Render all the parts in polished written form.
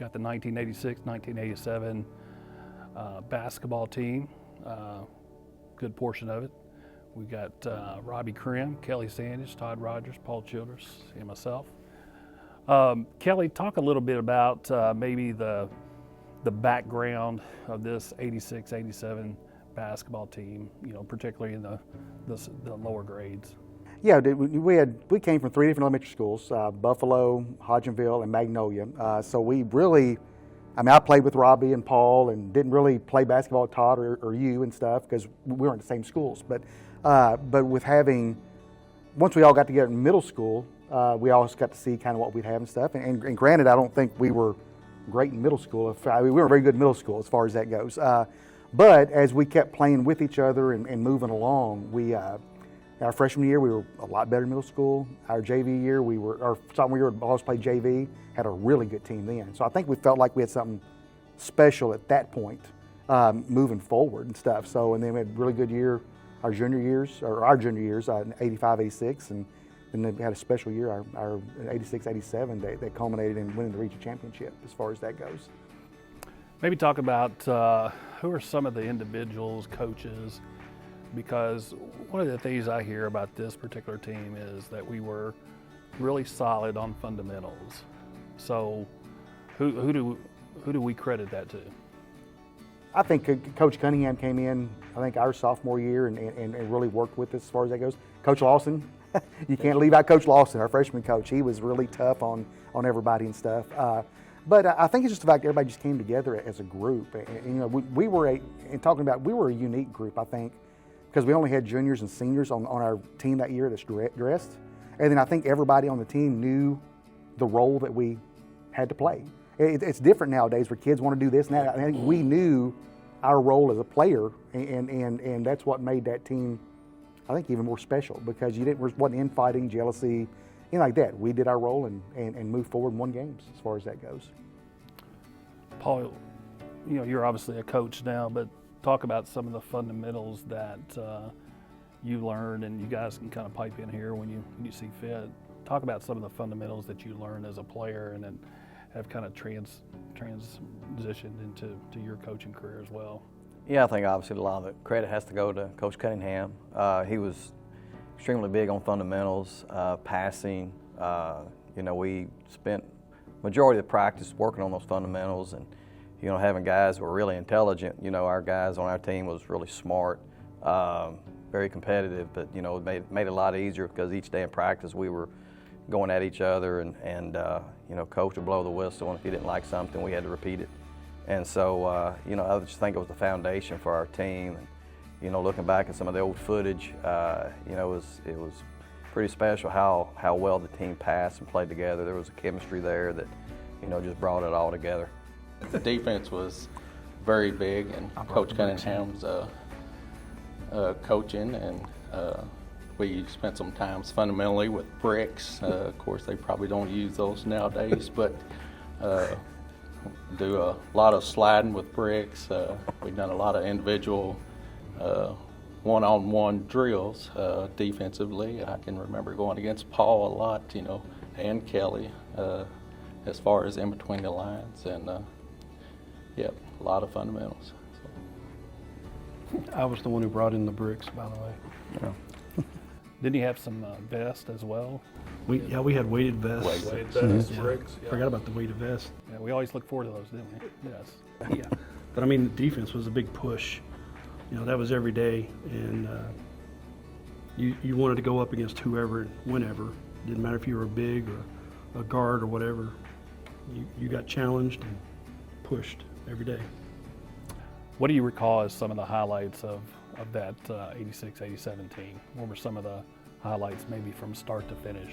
got the 1986, 1987 basketball team, good portion of it. We got Robbie Krim, Kelly Sandage, Todd Rogers, Paul Childress, and myself. Kelly, talk a little bit about maybe the background of this 86, 87 basketball team, particularly in the lower grades. Yeah, we came from 3 different elementary schools, Buffalo, Hodgenville, and Magnolia. So we really, I played with Robbie and Paul and didn't really play basketball with Todd or you and stuff because we weren't in the same schools. But with once we all got together in middle school, we always got to see kind of what we'd have and stuff. And granted, I don't think we were great in middle school. We weren't very good in middle school as far as that goes. But as we kept playing with each other and moving along, our freshman year, we were a lot better in middle school. Our JV year, our sophomore year, we always played JV, had a really good team then. So I think we felt like we had something special at that point, moving forward and stuff. So, and then we had a really good year, our junior years, in 85, 86, and then we had a special year, our 86, 87, that culminated in winning the region championship as far as that goes. Maybe talk about who are some of the individuals, coaches, because one of the things I hear about this particular team is that we were really solid on fundamentals. So who do we credit that to? I think Coach Cunningham came in, I think our sophomore year and really worked with us as far as that goes. Coach Lawson, you can't leave out Coach Lawson, our freshman coach. He was really tough on everybody and stuff. But I think it's just the fact that everybody just came together as a group. And we were a unique group, I think, because we only had juniors and seniors on our team that year that's dressed. And then I think everybody on the team knew the role that we had to play. It's different nowadays where kids want to do this and that. I think we knew our role as a player, and that's what made that team, I think, even more special, because wasn't infighting, jealousy, anything like that. We did our role and moved forward and won games as far as that goes. Paul, you're obviously a coach now, but talk about some of the fundamentals that you learned, and you guys can kind of pipe in here when you see fit. Talk about some of the fundamentals that you learned as a player and then have kind of transitioned into your coaching career as well. Yeah, I think obviously a lot of the credit has to go to Coach Cunningham. He was extremely big on fundamentals, passing. We spent majority of the practice working on those fundamentals and having guys who were really intelligent. Our guys on our team was really smart, very competitive, but it made it a lot easier because each day in practice we were going at each other and coach would blow the whistle, and if he didn't like something we had to repeat it. And so I just think it was the foundation for our team. And, looking back at some of the old footage, it was pretty special how well the team passed and played together. There was a chemistry there that just brought it all together. The defense was very big, and Coach Cunningham's coaching, and we spent some times fundamentally with bricks. Of course, they probably don't use those nowadays, but do a lot of sliding with bricks. We've done a lot of individual one-on-one drills defensively. I can remember going against Paul a lot, and Kelly, as far as in between the lines, and a lot of fundamentals. So. I was the one who brought in the bricks, by the way. Yeah. Didn't you have some vest as well? We had weighted vests. Weighted vests, Yeah. bricks. Yeah. Forgot about the weighted vest. Yeah, we always look forward to those, didn't we? Yes. Yeah. But the defense was a big push. That was every day, and you wanted to go up against whoever, whenever. Didn't matter if you were big or a guard or whatever. You got challenged and pushed every day. What do you recall as some of the highlights of that 86, 87 team? What were some of the highlights maybe from start to finish?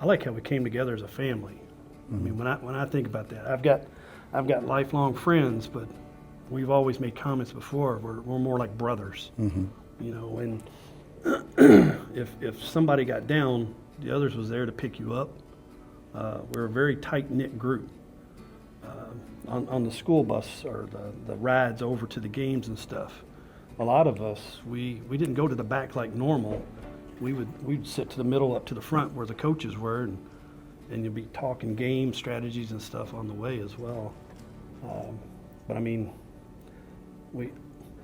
I like how we came together as a family. Mm-hmm. When I think about that, I've got lifelong friends, but we've always made comments before. We're more like brothers. Mm-hmm. And if somebody got down, the others was there to pick you up. We're a very tight-knit group. On the school bus or the rides over to the games and stuff, a lot of us, we didn't go to the back like normal. We'd sit to the middle up to the front where the coaches were, and and you'll be talking game strategies and stuff on the way as well. But I mean,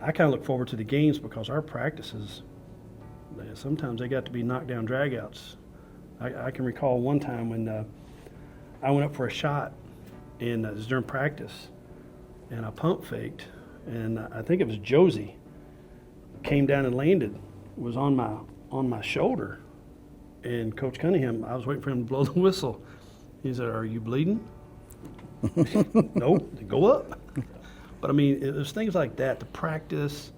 I kind of look forward to the games because our practices, sometimes they got to be knockdown dragouts. I can recall one time when I went up for a shot, and it was during practice, and I pump faked, and I think it was Josie came down and landed, was on my shoulder, and Coach Cunningham, I was waiting for him to blow the whistle. He said, "Are you bleeding?" No, then go up. But I mean, it was things like that. The practice,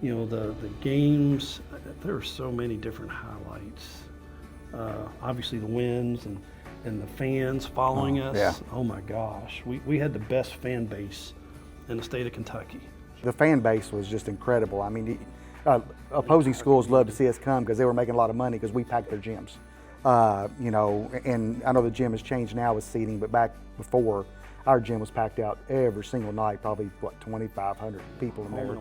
the games. There are so many different highlights. Obviously, the wins and the fans following us. yeah. Oh my gosh, we had the best fan base in the state of Kentucky. The fan base was just incredible. I mean, opposing schools loved to see us come because they were making a lot of money because we packed their gyms. And I know the gym has changed now with seating, but back before, our gym was packed out every single night, probably 2,500 people in there.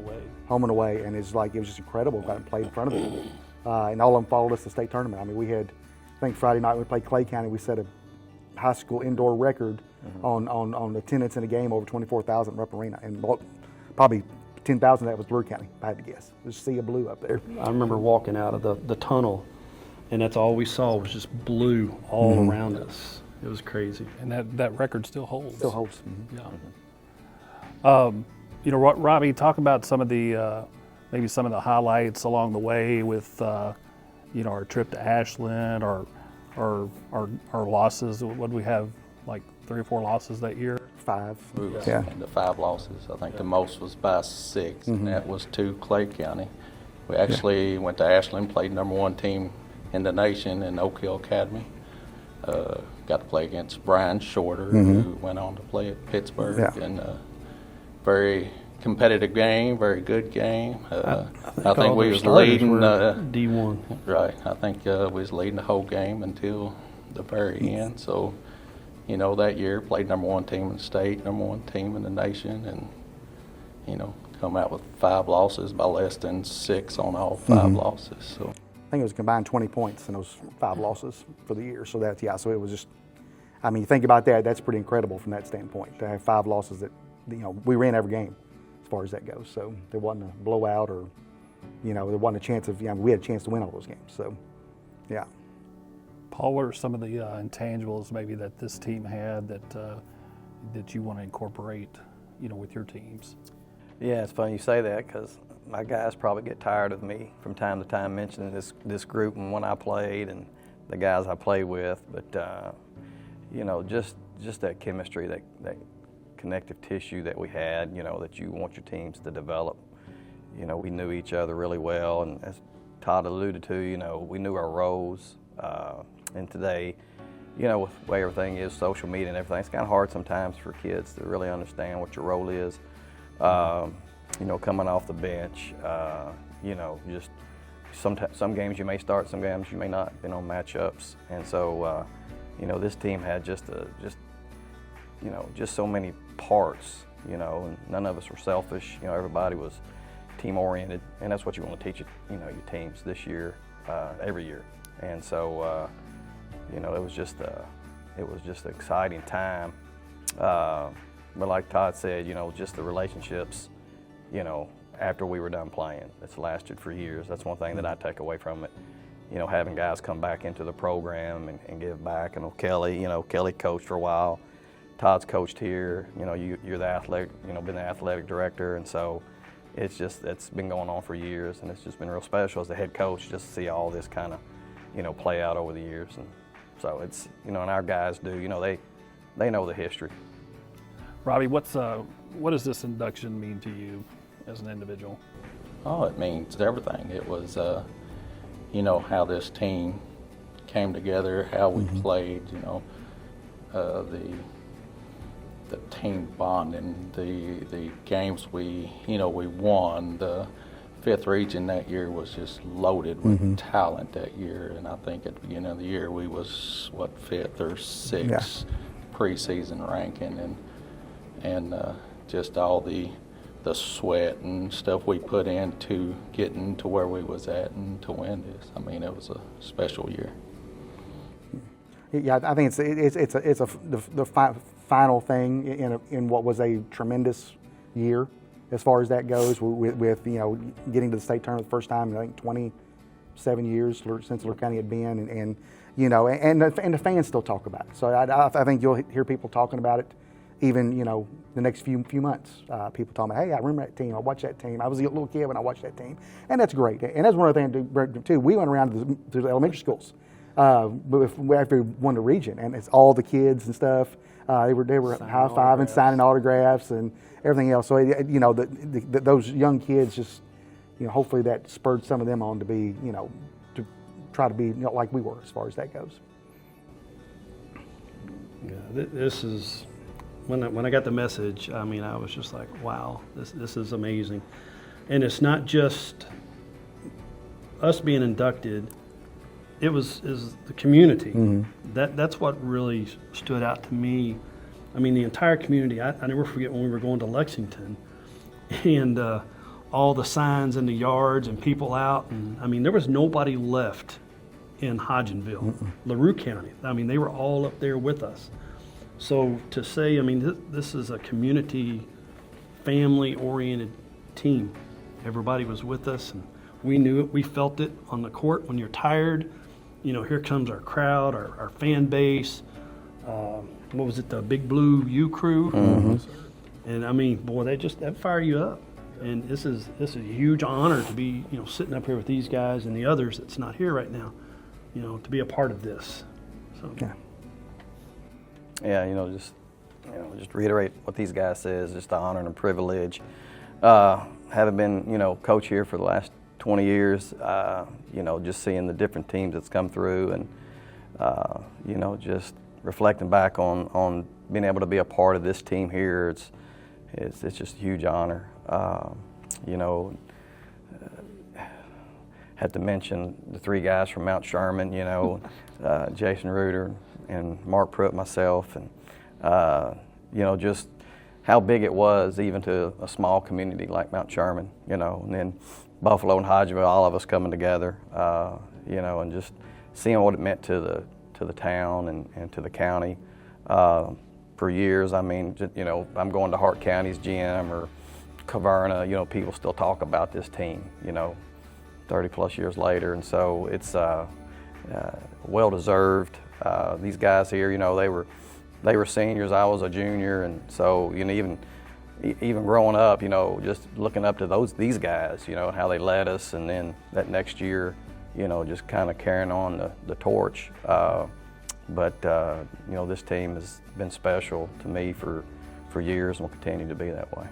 Home and away, and it was just incredible. Got to play in front of them, and all of them followed us to the state tournament. I mean, we had, I think Friday night we played Clay County. We set a high school indoor record on attendance in a game over 24,000 Rupp Arena, and probably 10,000 of that was Larue County, if I had to guess. There's a sea of blue up there. I remember walking out of the tunnel, and that's all we saw was just blue all around us. It was crazy. And that record still holds. Still holds. Yeah. Robbie, talk about some of the maybe some of the highlights along the way with our trip to Ashland, or our losses. What did we have, like 3 or 4 losses that year? 5. We was Yeah. into 5 losses. I think the most was by 6, and that was to Clay County. We actually went to Ashland, played #1 team in the nation in Oak Hill Academy. Got to play against Brian Shorter, who went on to play at Pittsburgh. Yeah. And very competitive game, very good game. I think we was leading D1. Right. I think we was leading the whole game until the very end. So, that year played #1 team in the state, #1 team in the nation, and come out with 5 losses by less than 6 on all 5 losses. So. I think it was combined 20 points in those 5 lossos for the year. So so it was just, I mean, you think about that, that's pretty incredible from that standpoint, to have 5 losses that, we ran every game as far as that goes. So there wasn't a blowout, or, there wasn't a chance of, we had a chance to win all those games. So, yeah. Paul, what are some of the intangibles maybe that this team had that you want to incorporate, with your teams? Yeah, it's funny you say that, because my guys probably get tired of me from time to time mentioning this group and when I played and the guys I played with. But just that chemistry, that connective tissue that we had, that you want your teams to develop. We knew each other really well, and as Todd alluded to, we knew our roles. And today, with the way everything is, social media and everything, it's kind of hard sometimes for kids to really understand what your role is. Coming off the bench, just some games you may start, some games you may not, on matchups. And so, this team had just so many parts, and none of us were selfish. Everybody was team-oriented, and that's what you want to teach your teams this year, every year. And so, it was just an exciting time. But like Todd said, just the relationships, after we were done playing, it's lasted for years. That's one thing that I take away from it. Having guys come back into the program and give back. Kelly coached for a while. Todd's coached here. You're the athletic, been the athletic director, and so it's been going on for years, and it's just been real special as the head coach just to see all this kind of, play out over the years. And so it's, and our guys do, they know the history. Robbie, what does this induction mean to you as an individual? Oh, it means everything. It was, how this team came together, how we played, the team bonding, the games we won. The 5th region that year was just loaded with talent that year, and I think at the beginning of the year we was 5th or 6th preseason ranking, and just all the sweat and stuff we put into getting to where we was at and to win this. I mean, it was a special year. Yeah, I think the final thing in what was a tremendous year as far as that goes. With getting to the state tournament the first time in I think 27 years since Larue County had been, and the fans still talk about it. So I think you'll hear people talking about it, even the next few months. People talking about, hey, I remember that team. I watched that team. I was a little kid when I watched that team, and that's great. And that's one of the things too. We went around to the elementary schools. After we won the region, and it's all the kids and stuff. They were high fiving, signing autographs, and everything else. So those young kids just hopefully that spurred some of them on to be to try to be like we were as far as that goes. Yeah, this is when I got the message. I mean, I was just like, wow, this is amazing, and it's not just us being inducted. It was the community. Mm-hmm. That's what really stood out to me. I mean, the entire community. I never forget when we were going to Lexington, and all the signs in the yards and people out. And I mean, there was nobody left in Hodgenville, Larue County. I mean, they were all up there with us. So to say, I mean, this is a community, family-oriented team. Everybody was with us, and we knew it. We felt it on the court. When you're tired, here comes our crowd, our fan base. What was it, the Big Blue U Crew? Mm-hmm. And I mean, boy, that fire you up. And this is a huge honor to be, sitting up here with these guys and the others that's not here right now, to be a part of this. So. Yeah, just reiterate what these guys say is just an honor and a privilege. Having been, coach here for the last 20 years, just seeing the different teams that's come through and, just reflecting back on being able to be a part of this team here, it's just a huge honor. Had to mention the three guys from Mount Sherman, Jason Reuter and Mark Pruitt, myself, and, just how big it was even to a small community like Mount Sherman, and then Buffalo and Hodgenville, all of us coming together, and just seeing what it meant to the town and to the county. For years, I mean, I'm going to Hart County's GM or Caverna, people still talk about this team, 30 plus years later, and so it's well deserved. These guys here, they were seniors, I was a junior, and so even growing up, just looking up to these guys, how they led us, and then that next year, just kind of carrying on the torch. But this team has been special to me for years and will continue to be that way.